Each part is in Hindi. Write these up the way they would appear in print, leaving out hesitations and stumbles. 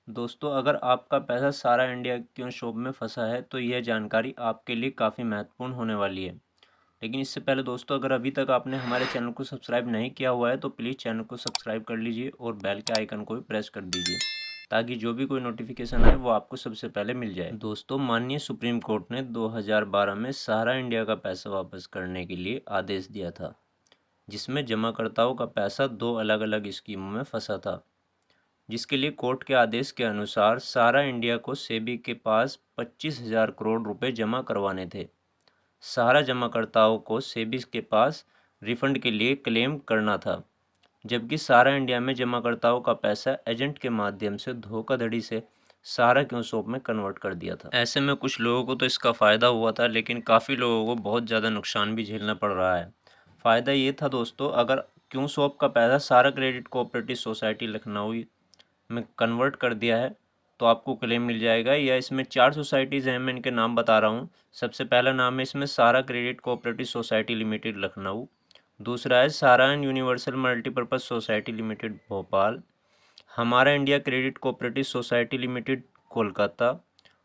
दोस्तों, अगर आपका पैसा सारा इंडिया क्यों शॉप में फंसा है तो यह जानकारी आपके लिए काफ़ी महत्वपूर्ण होने वाली है। लेकिन इससे पहले दोस्तों, अगर अभी तक आपने हमारे चैनल को सब्सक्राइब नहीं किया हुआ है तो प्लीज़ चैनल को सब्सक्राइब कर लीजिए और बेल के आइकन को भी प्रेस कर दीजिए ताकि जो भी कोई नोटिफिकेशन आए वो आपको सबसे पहले मिल जाए। दोस्तों, माननीय सुप्रीम कोर्ट ने 2012 में सहारा इंडिया का पैसा वापस करने के लिए आदेश दिया था, जिसमें जमाकर्ताओं का पैसा दो अलग अलग स्कीमों में फंसा था, जिसके लिए कोर्ट के आदेश के अनुसार सहारा इंडिया को सेबी के पास 25,000 करोड़ रुपए जमा करवाने थे। सहारा जमाकर्ताओं को सेबी के पास रिफंड के लिए क्लेम करना था, जबकि सहारा इंडिया में जमाकर्ताओं का पैसा एजेंट के माध्यम से धोखाधड़ी से सहारा क्यों शॉप में कन्वर्ट कर दिया था। ऐसे में कुछ लोगों को तो इसका फ़ायदा हुआ था, लेकिन काफ़ी लोगों को बहुत ज़्यादा नुकसान भी झेलना पड़ रहा है। फ़ायदा ये था दोस्तों, अगर क्यों शॉप का पैसा सहारा क्रेडिट कोऑपरेटिव सोसाइटी लखनऊ में कन्वर्ट कर दिया है तो आपको क्लेम मिल जाएगा। या इसमें 4 सोसाइटीज़ हैं, मैं इनके नाम बता रहा हूँ। सबसे पहला नाम है इसमें Sahara credit cooperative society limited Lucknow. दूसरा है Sahara and universal multipurpose society limited Bhopal. Hamara India credit cooperative society limited Kolkata.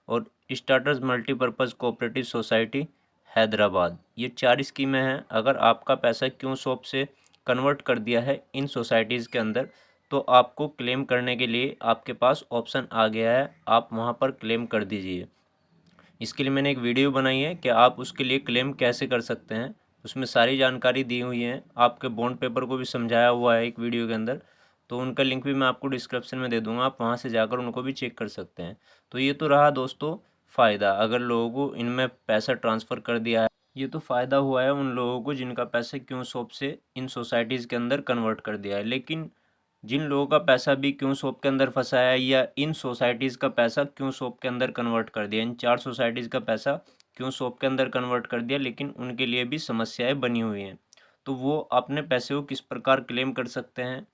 और starters multipurpose cooperative society Hyderabad. ये 4 स्कीमें हैं। अगर आपका पैसा क्यों शॉप से कन्वर्ट कर दिया है इन सोसाइटीज़ के अंदर तो आपको क्लेम करने के लिए आपके पास ऑप्शन आ गया है, आप वहां पर क्लेम कर दीजिए। इसके लिए मैंने एक वीडियो बनाई है कि आप उसके लिए क्लेम कैसे कर सकते हैं। उसमें सारी जानकारी दी हुई है, आपके बॉन्ड पेपर को भी समझाया हुआ है एक वीडियो के अंदर। तो उनका लिंक भी मैं आपको डिस्क्रिप्शन में दे दूंगा, आप वहां से जाकर उनको भी चेक कर सकते हैं। तो ये तो रहा दोस्तों फ़ायदा, अगर लोगों को इनमें पैसा ट्रांसफ़र कर दिया है। ये तो फ़ायदा हुआ है उन लोगों को जिनका पैसा क्यों शॉप से इन सोसाइटीज़ के अंदर कन्वर्ट कर दिया है। लेकिन जिन लोगों का पैसा भी क्यों शॉप के अंदर फंसा है या इन सोसाइटीज़ का पैसा क्यों शॉप के अंदर कन्वर्ट कर दिया, इन 4 सोसाइटीज़ का पैसा क्यों शॉप के अंदर कन्वर्ट कर दिया, लेकिन उनके लिए भी समस्याएं बनी हुई हैं। तो वो अपने पैसे को किस प्रकार क्लेम कर सकते हैं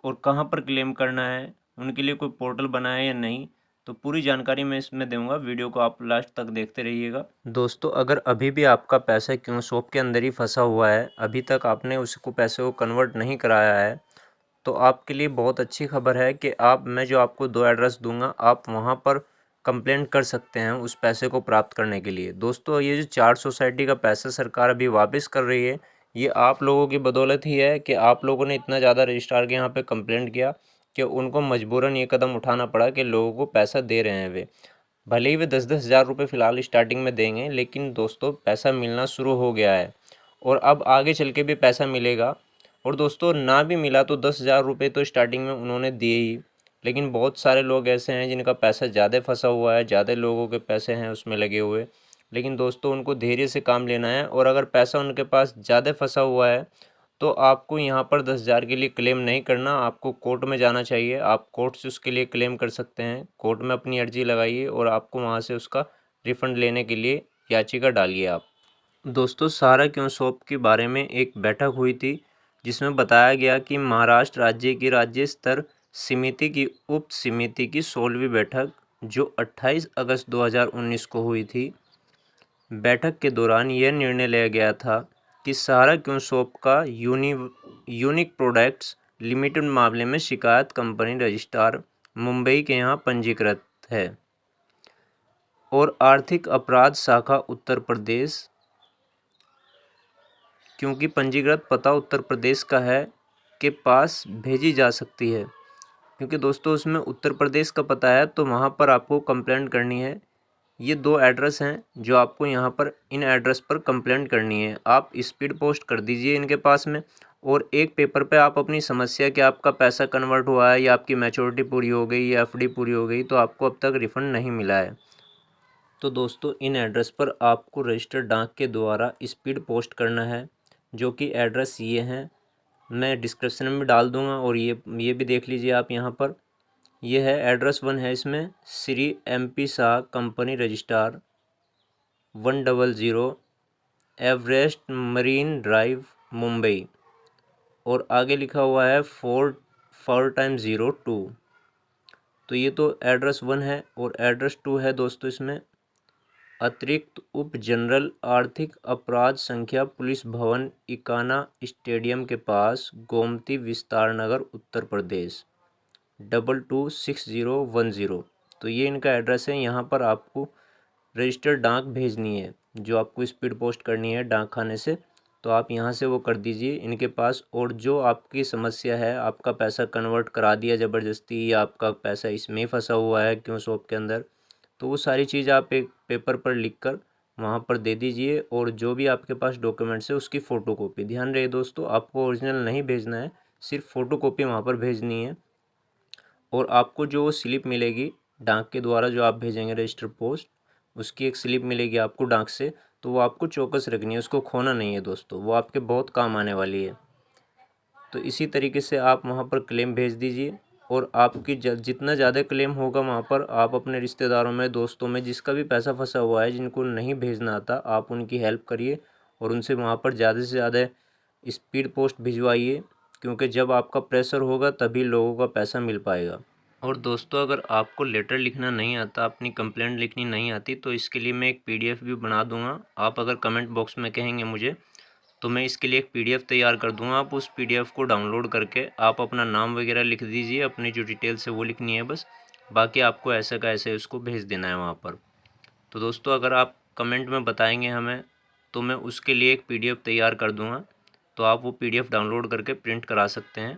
और कहाँ पर क्लेम करना है, उनके लिए कोई पोर्टल बना है या नहीं, तो पूरी जानकारी मैं इसमें दूंगा। वीडियो को आप लास्ट तक देखते रहिएगा। दोस्तों, अगर अभी भी आपका पैसा क्यों शॉप के अंदर ही फंसा हुआ है, अभी तक आपने उसको पैसे को कन्वर्ट नहीं कराया है, तो आपके लिए बहुत अच्छी खबर है कि मैं जो आपको 2 एड्रेस दूंगा, आप वहां पर कंप्लेंट कर सकते हैं उस पैसे को प्राप्त करने के लिए। दोस्तों, ये जो 4 सोसाइटी का पैसा सरकार अभी वापस कर रही है, ये आप लोगों की बदौलत ही है कि आप लोगों ने इतना ज़्यादा रजिस्ट्रार के यहाँ पे कंप्लेंट किया कि उनको मजबूरन ये कदम उठाना पड़ा कि लोगों को पैसा दे रहे हैं वे। भले ही वे 10-10 हज़ार रुपये फ़िलहाल स्टार्टिंग में देंगे, लेकिन दोस्तों पैसा मिलना शुरू हो गया है और अब आगे चल के भी पैसा मिलेगा। और दोस्तों, ना भी मिला तो 10,000 रुपये तो स्टार्टिंग में उन्होंने दिए ही, लेकिन बहुत सारे लोग ऐसे हैं जिनका पैसा ज़्यादा फंसा हुआ है, ज़्यादा लोगों के पैसे हैं उसमें लगे हुए। लेकिन दोस्तों, उनको धैर्य से काम लेना है और अगर पैसा उनके पास ज़्यादा फंसा हुआ है तो आपको यहाँ पर 10,000 के लिए क्लेम नहीं करना, आपको कोर्ट में जाना चाहिए। आप कोर्ट से उसके लिए क्लेम कर सकते हैं। कोर्ट में अपनी अर्जी लगाइए और आपको वहाँ से उसका रिफंड लेने के लिए याचिका डालिए आप। दोस्तों, सहारा क्यों शॉप के बारे में एक बैठक हुई थी, जिसमें बताया गया कि महाराष्ट्र राज्य की राज्य स्तर समिति की उप समिति की 16वीं बैठक जो 28 अगस्त 2019 को हुई थी। बैठक के दौरान यह निर्णय लिया गया था कि सहारा क्यों शॉप का यूनिक प्रोडक्ट्स लिमिटेड मामले में शिकायत कंपनी रजिस्ट्रार मुंबई के यहाँ पंजीकृत है और आर्थिक अपराध शाखा उत्तर प्रदेश, क्योंकि पंजीकृत पता उत्तर प्रदेश का है, के पास भेजी जा सकती है। क्योंकि दोस्तों उसमें उत्तर प्रदेश का पता है तो वहाँ पर आपको कंप्लेंट करनी है। ये 2 एड्रेस हैं जो आपको यहाँ पर इन एड्रेस पर कंप्लेंट करनी है। आप स्पीड पोस्ट कर दीजिए इनके पास में और एक पेपर पे आप अपनी समस्या कि आपका पैसा कन्वर्ट हुआ है या आपकी मैच्योरिटी पूरी हो गई या एफडी पूरी हो गई, तो आपको अब तक रिफंड नहीं मिला है। तो दोस्तों, इन एड्रेस पर आपको रजिस्टर्ड डाक के द्वारा स्पीड पोस्ट करना है, जो कि एड्रेस ये हैं, मैं डिस्क्रिप्शन में डाल दूंगा और ये भी देख लीजिए आप यहाँ पर। ये है एड्रेस 1 है इसमें, Shri MP Shah company registrar 100 Everest marine drive Mumbai, और आगे लिखा हुआ है 4 टाइम 02। तो ये तो एड्रेस 1 है। और एड्रेस 2 है दोस्तों इसमें, अतिरिक्त उप जनरल आर्थिक अपराध संख्या पुलिस भवन इकाना स्टेडियम के पास गोमती विस्तार नगर उत्तर प्रदेश 226010। तो ये इनका एड्रेस है। यहाँ पर आपको रजिस्टर्ड डाक भेजनी है, जो आपको स्पीड पोस्ट करनी है डाक खाने से, तो आप यहाँ से वो कर दीजिए इनके पास। और जो आपकी समस्या है, आपका पैसा कन्वर्ट करा दिया ज़बरदस्ती या आपका पैसा इसमें ही फंसा हुआ है क्यों शॉप के अंदर, तो वो सारी चीज़ आप एक पेपर पर लिख कर वहाँ पर दे दीजिए। और जो भी आपके पास डॉक्यूमेंट्स है उसकी फ़ोटोकॉपी, ध्यान रहे दोस्तों, आपको ओरिजिनल नहीं भेजना है, सिर्फ फ़ोटोकॉपी वहाँ पर भेजनी है। और आपको जो स्लिप मिलेगी डाक के द्वारा, जो आप भेजेंगे रजिस्टर पोस्ट, उसकी एक स्लिप मिलेगी आपको डाक से, तो वो आपको चौकस रखनी है, उसको खोना नहीं है दोस्तों, वो आपके बहुत काम आने वाली है। तो इसी तरीके से आप वहाँ पर क्लेम भेज दीजिए। और आपकी जितना ज़्यादा क्लेम होगा वहाँ पर, आप अपने रिश्तेदारों में, दोस्तों में, जिसका भी पैसा फंसा हुआ है, जिनको नहीं भेजना आता, आप उनकी हेल्प करिए और उनसे वहाँ पर ज़्यादा से ज़्यादा स्पीड पोस्ट भिजवाइए, क्योंकि जब आपका प्रेशर होगा तभी लोगों का पैसा मिल पाएगा। और दोस्तों, अगर आपको लेटर लिखना नहीं आता, अपनी कंप्लेंट लिखनी नहीं आती, तो इसके लिए मैं एक पीडीएफ भी बना दूंगा। आप अगर कमेंट बॉक्स में कहेंगे मुझे, तो मैं इसके लिए एक पीडीएफ तैयार कर दूंगा। आप उस पीडीएफ को डाउनलोड करके आप अपना नाम वगैरह लिख दीजिए, अपनी जो डिटेल्स है वो लिखनी है बस, बाकी आपको ऐसा का ऐसे उसको भेज देना है वहाँ पर। तो दोस्तों, अगर आप कमेंट में बताएंगे हमें, तो मैं उसके लिए एक पीडीएफ तैयार कर दूंगा, तो आप वो पीडीएफ डाउनलोड करके प्रिंट करा सकते हैं।